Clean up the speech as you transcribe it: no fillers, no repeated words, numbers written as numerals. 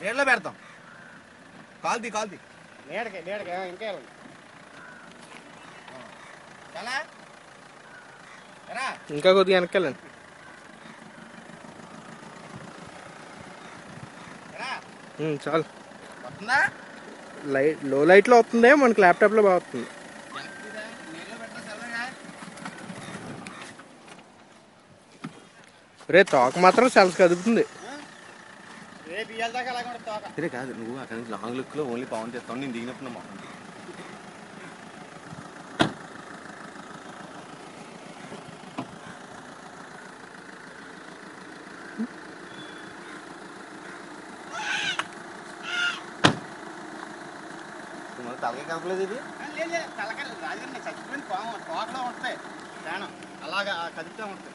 నీడలో పెడతాం. కాల్తీ నీడకి ఇంకా ఇంకా కొద్దిగా వెనక్కెళ్ళండి. చాలు. లో లైట్ లో వస్తుంది, మనకి ల్యాప్టాప్ లో బాగా వస్తుంది. రే తోక మాత్రం సెల్స్ కదుపుతుంది. కాదు నువ్వు అక్కడ నుంచి లాంగ్ లుక్ లో ఓన్లీ పవన్ చేస్తావు. నేను దిగినప్పుడు మా తలకాయ కలపలేదు. ఇది తలకాయ రాజు చచ్చిపోయిన పాము తోటలో ఉంటాయి ప్రాణం అలాగా కదుపుతూ ఉంటాయి.